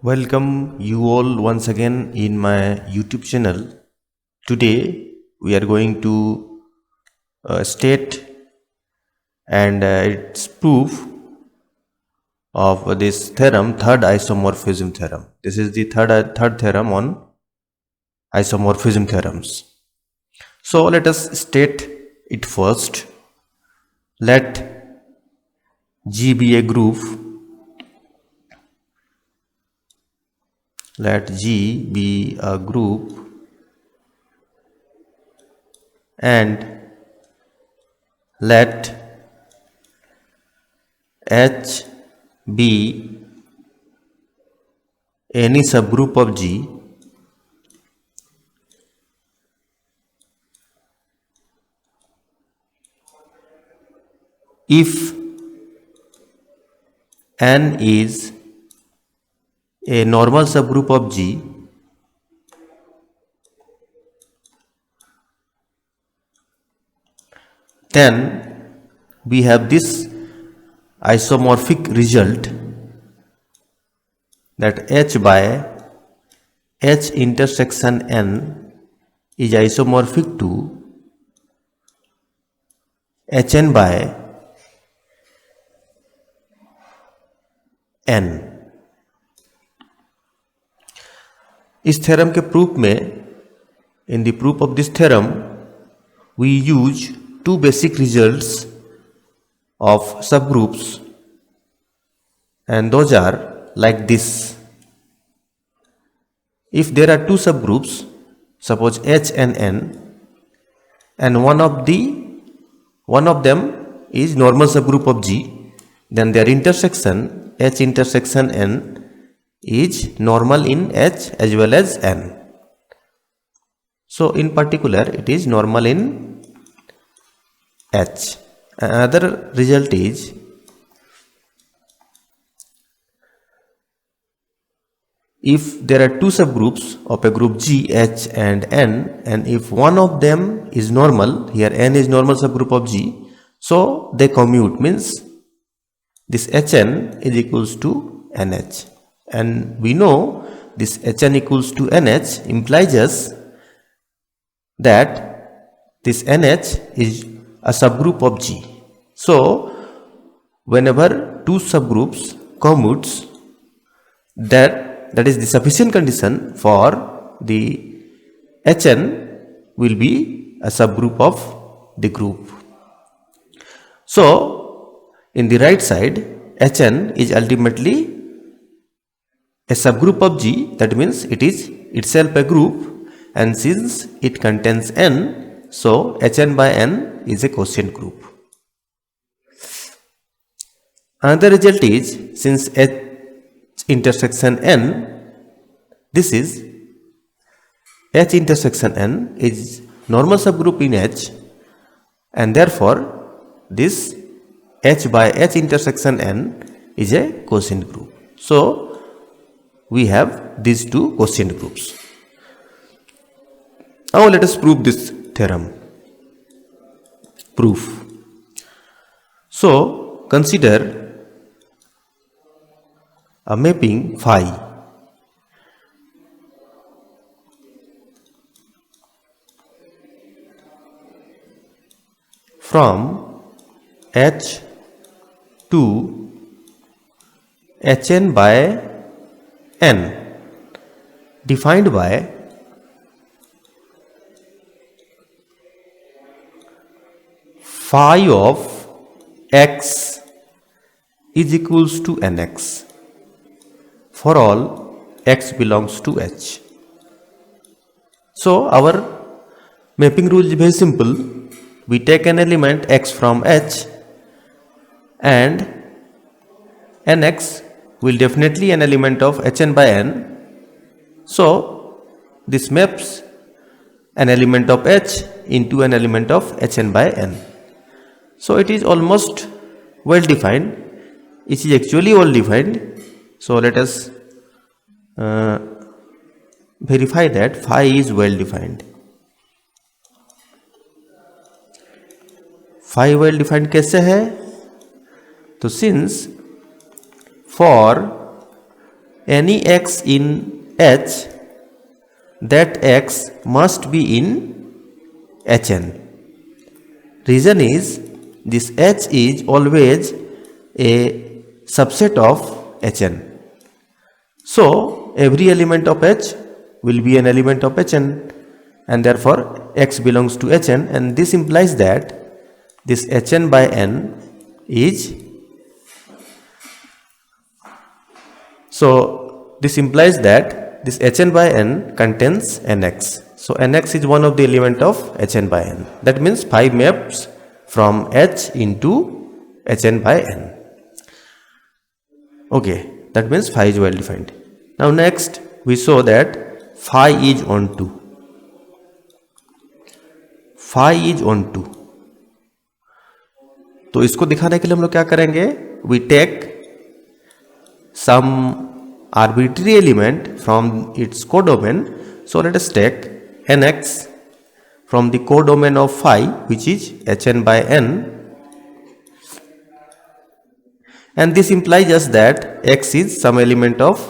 Welcome you all once again in my YouTube channel. Today we are going to state and its proof of this theorem, third isomorphism theorem. This is the third theorem on isomorphism theorems. So let us state it first. Let G be a group. Let G be a group and let H be any subgroup of G if N is a normal subgroup of G then we have this isomorphic result that H by H intersection N is isomorphic to Hn by N. इस theorem के proof में in the proof of this theorem we use two basic results of subgroups and those are like this. If there are two subgroups, suppose H and N, and one of them is normal subgroup of G, then their intersection H intersection N is normal in H as well as N. So in particular it is normal in H. Another result is if there are two subgroups of a group G, H and N, and if one of them is normal, here N is normal subgroup of G, so they commute, means this Hn is equals to NH, and we know this Hn equals to NH implies us that this NH is a subgroup of G. So whenever two subgroups commutes, that is the sufficient condition for the Hn will be a subgroup of the group. So in the right side Hn is ultimately a subgroup of G, that means it is itself a group, and since it contains N, so Hn by N is a quotient group. Another result is, since H intersection N, this is H intersection N is normal subgroup in H, and therefore this H by H intersection N is a quotient group. So we have these two quotient groups. Now let us prove this theorem. Proof. So consider a mapping phi from H to Hn by N defined by phi of x is equals to nx for all x belongs to H. So our mapping rule is very simple. We take an element x from H and nx will definitely an element of Hn by N. So this maps an element of H into an element of Hn by N. So it is almost well defined. It is actually well defined. So let us verify that phi is well defined. Phi well defined कैसे है? तो since for any x in H, that x must be in Hn. Reason is this H is always a subset of Hn. So every element of H will be an element of Hn, and therefore x belongs to Hn, and this implies that this Hn by n is, so this implies that this Hn by n contains nx. So nx is one of the element of Hn by n. That means phi maps from H into Hn by n. Okay, that means phi is well defined. Now next we saw that phi is onto. Phi is onto. तो इसको दिखाने के लिए हम लोग क्या करेंगे? We take some arbitrary element from its codomain. So let us take nx from the codomain of phi, which is Hn by n, and this implies us that x is some element of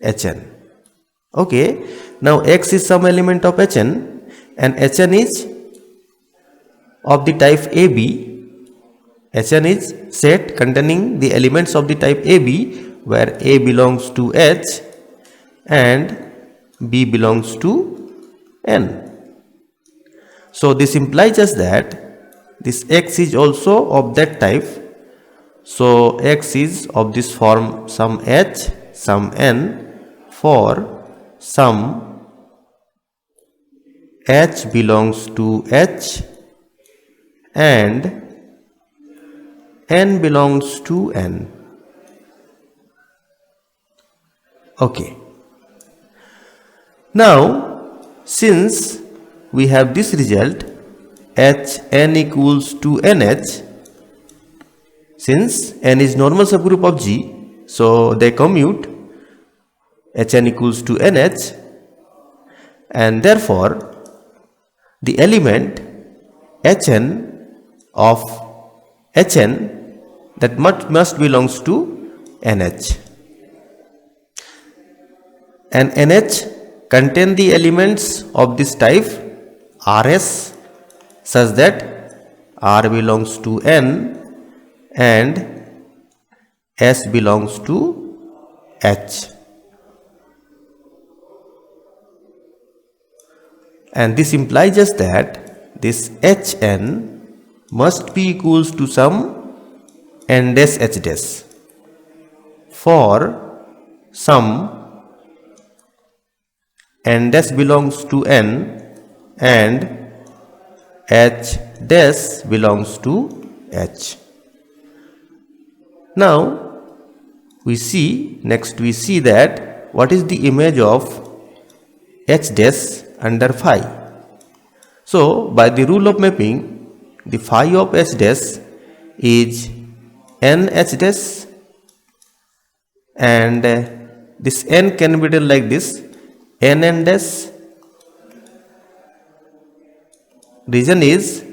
Hn. Okay, now x is some element of Hn, and Hn is of the type AB. Hn is set containing the elements of the type AB, where A belongs to H and B belongs to N. So this implies us that this x is also of that type. So x is of this form, some H, some N, for some H belongs to H and N belongs to N. Okay. Now, since we have this result Hn equals to Nh, since N is normal subgroup of G, so they commute, Hn equals to Nh, and therefore the element Hn of Hn, that must belongs to Nh, and Nh contain the elements of this type Rs, such that R belongs to N and S belongs to H. And this implies us that this Hn must be equals to some n dash h dash for some n dash belongs to n and h dash belongs to h. Now we see that what is the image of h dash under phi. So by the rule of mapping, the phi of h dash is n h dash, and this n can be written like this, n n dash. Reason is,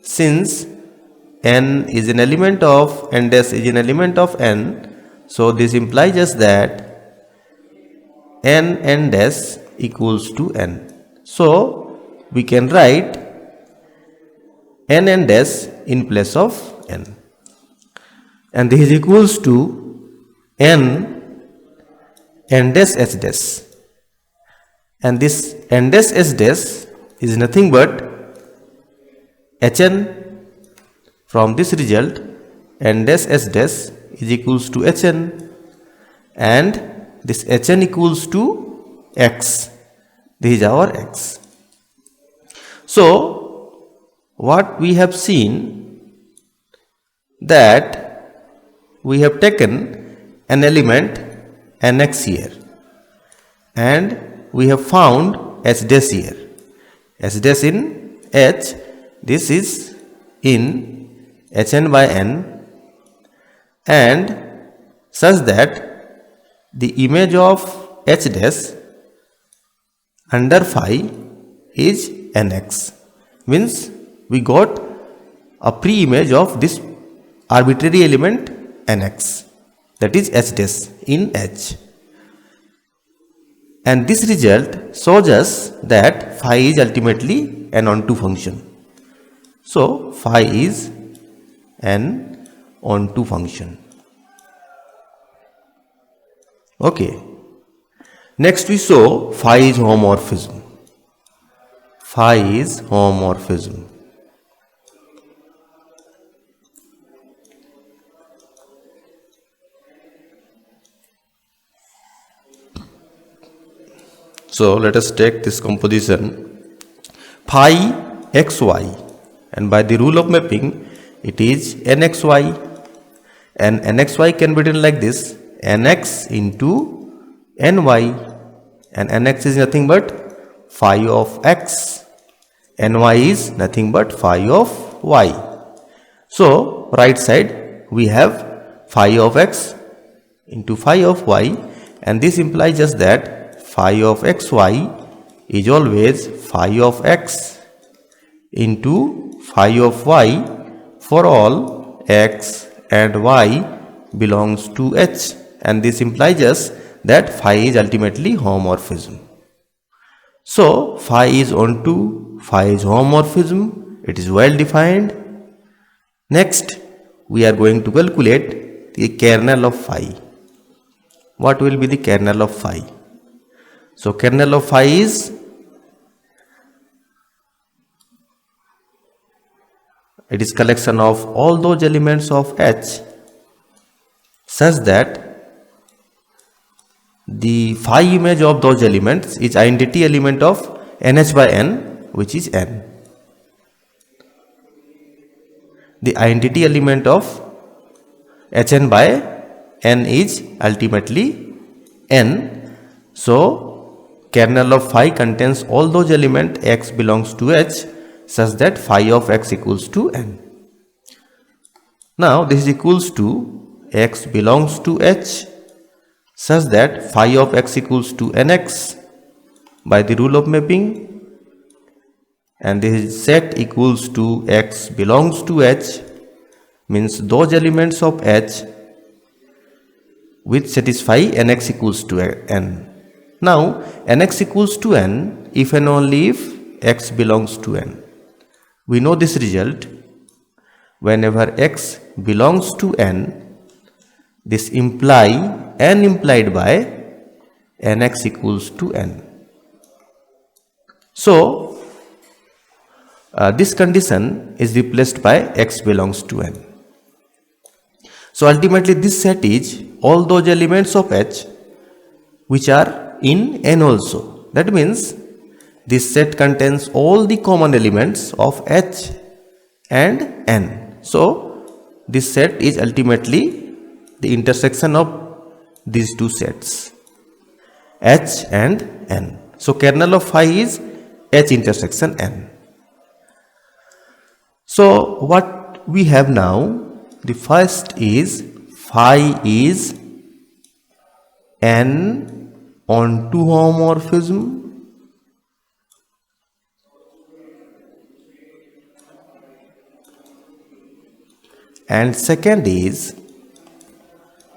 since n is an element of n dash is an element of n, so this implies us that n n dash equals to n. So we can write n n dash in place of n, and this is equals to n n dash h dash, and this n dash h dash is nothing but Hn. From this result, n dash h dash is equals to Hn, and this Hn equals to x. This is our x. So what we have seen, that we have taken an element nx here, and we have found h dash here, h dash in H, this is in Hn by n, and such that the image of h dash under phi is nx. Means we got a pre-image of this arbitrary element nx. that is H dash in H. And this result shows us that phi is ultimately an onto function. So phi is an onto function. Okay. Next we show phi is homomorphism. Phi is homomorphism. So let us take this composition phi xy, and by the rule of mapping it is nxy, and nxy can be written like this: nx into ny, and nx is nothing but phi of x, ny is nothing but phi of y. So right side we have phi of x into phi of y, and this implies just that phi of xy is always phi of x into phi of y for all x and y belongs to H, and this implies us that phi is ultimately homomorphism. So phi is onto, phi is homomorphism, it is well defined. Next we are going to calculate the kernel of phi. What will be the kernel of phi? So kernel of phi is collection of all those elements of H such that the phi image of those elements is identity element of nh by n, which is n. The identity element of hn by n is ultimately n. So kernel of phi contains all those elements x belongs to H such that phi of x equals to n. Now this is equals to x belongs to H such that phi of x equals to nx by the rule of mapping, and this is set equals to x belongs to H, means those elements of H which satisfy nx equals to n. Now nx equals to n if and only if x belongs to n. We know this result: whenever x belongs to n, this imply n implied by nx equals to n. So this condition is replaced by x belongs to n. So ultimately this set is all those elements of H which are in n also. That means this set contains all the common elements of H and n. So this set is ultimately the intersection of these two sets, H and n. So kernel of phi is H intersection n. So what we have now, the first is phi is n onto homomorphism, and second is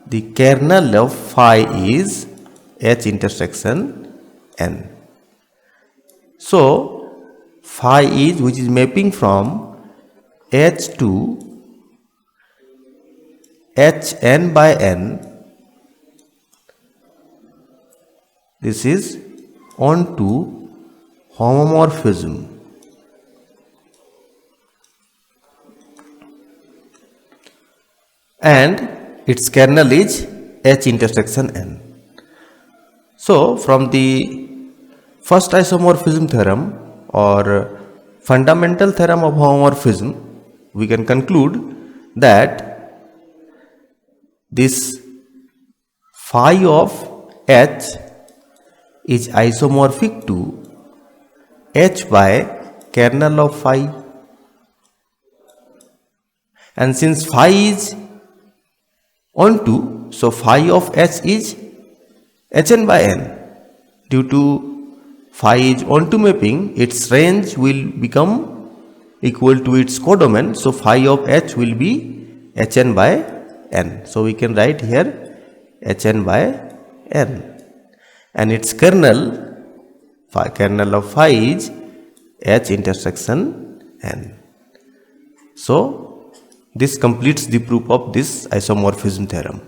the kernel of phi is H intersection n. So phi is, which is mapping from H to Hn by n, this is onto homomorphism. And its kernel is H intersection n. So from the first isomorphism theorem or fundamental theorem of homomorphism, we can conclude that this phi of H is isomorphic to H by kernel of phi, and since phi is onto, so phi of H is Hn by n. Due to phi is onto mapping, its range will become equal to its codomain, so phi of H will be Hn by n. So we can write here Hn by n, and its kernel of phi is H intersection n. So this completes the proof of this isomorphism theorem.